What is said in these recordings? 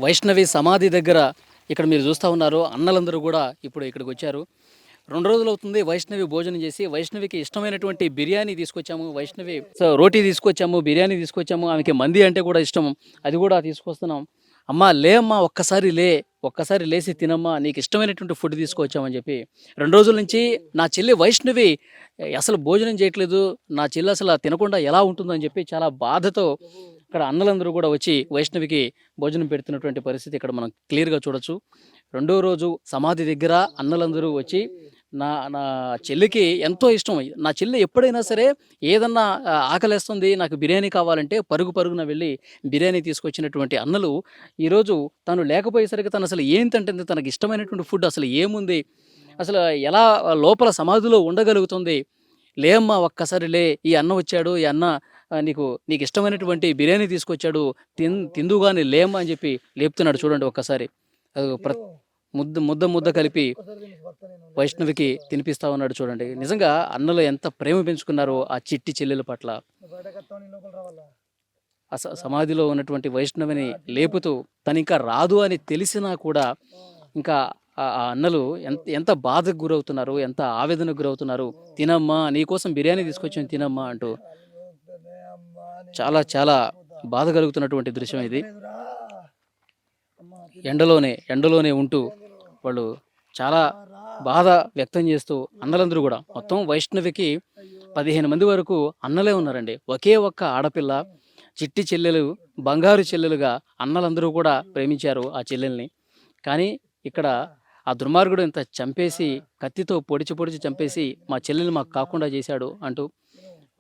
వైష్ణవి సమాధి దగ్గర ఇక్కడ మీరు చూస్తూ ఉన్నారు. అన్నలందరూ కూడా ఇప్పుడు ఇక్కడికి వచ్చారు. 2 రోజులవుతుంది వైష్ణవి భోజనం చేసి. వైష్ణవికి ఇష్టమైనటువంటి బిర్యానీ తీసుకొచ్చాము. వైష్ణవి రోటీ తీసుకొచ్చాము, బిర్యానీ తీసుకొచ్చాము. ఆమెకి మంది అంటే కూడా ఇష్టం. అది కూడా తీసుకొస్తున్నాం. అమ్మా లే అమ్మా, ఒక్కసారి లే, ఒక్కసారి లేసి తినమ్మా, నీకు ఇష్టమైనటువంటి ఫుడ్ తీసుకొచ్చామని చెప్పి 2 రోజుల నుంచి నా చెల్లి వైష్ణవి అసలు భోజనం చేయట్లేదు, నా చెల్లి అసలు తినకుండా ఎలా ఉంటుందని చెప్పి చాలా బాధతో ఇక్కడ అన్నలందరూ కూడా వచ్చి వైష్ణవికి భోజనం పెడుతున్నటువంటి పరిస్థితి ఇక్కడ మనం క్లియర్గా చూడొచ్చు. 2వ రోజు సమాధి దగ్గర అన్నలందరూ వచ్చి నా నా చెల్లికి ఎంతో ఇష్టం. నా చెల్లి ఎప్పుడైనా సరే ఏదన్నా ఆకలేస్తుంది, నాకు బిర్యానీ కావాలంటే పరుగు పరుగున వెళ్ళి బిర్యానీ తీసుకొచ్చినటువంటి అన్నలు ఈరోజు తను లేకపోయేసరికి తను అసలు ఏం తింటుంది, తనకి ఇష్టమైనటువంటి ఫుడ్ అసలు ఏముంది, అసలు ఎలా లోపల సమాధిలో ఉండగలుగుతుంది. లే అమ్మా, ఒక్కసారి లే, ఈ అన్న వచ్చాడు, ఈ అన్న నీకు ఇష్టమైనటువంటి బిర్యానీ తీసుకొచ్చాడు, తిందుగాని లేమ్మా అని చెప్పి లేపుతున్నాడు చూడండి ఒక్కసారి. ముద్ద ముద్ద ముద్ద కలిపి వైష్ణవికి తినిపిస్తా ఉన్నాడు చూడండి. నిజంగా అన్నలు ఎంత ప్రేమ పెంచుకున్నారో ఆ చిట్టి చెల్లెల పట్ల. సమాధిలో ఉన్నటువంటి వైష్ణవిని లేపుతూ తను ఇంకా రాదు అని తెలిసినా కూడా ఇంకా ఆ అన్నలు ఎంత బాధకు గురవుతున్నారు, ఎంత ఆవేదనకు గురవుతున్నారు. తినమ్మా, నీకోసం బిర్యానీ తీసుకొచ్చాను తినమ్మా అంటూ చాలా చాలా బాధ కలుగుతున్నటువంటి దృశ్యం ఇది. ఎండలోనే ఉంటూ వాళ్ళు చాలా బాధ వ్యక్తం చేస్తూ అన్నలందరూ కూడా మొత్తం వైష్ణవికి 15 మంది వరకు అన్నలే ఉన్నారండి. ఒకే ఒక్క ఆడపిల్ల, చిట్టి చెల్లెలు, బంగారు చెల్లెలుగా అన్నలందరూ కూడా ప్రేమించారు ఆ చెల్లెల్ని. కానీ ఇక్కడ ఆ దుర్మార్గుడు ఇంత చంపేసి, కత్తితో పొడిచి చంపేసి మా చెల్లెల్ని మాకు కాకుండా చేశాడు అంటూ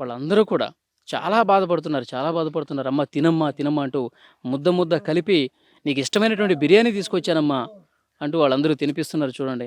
వాళ్ళందరూ కూడా చాలా బాధపడుతున్నారు. అమ్మ తినమ్మా తినమ్మా అంటూ ముద్ద కలిపి నీకు ఇష్టమైనటువంటి బిర్యానీ తీసుకొచ్చానమ్మా అంటూ వాళ్ళందరూ తినిపిస్తున్నారు చూడండి.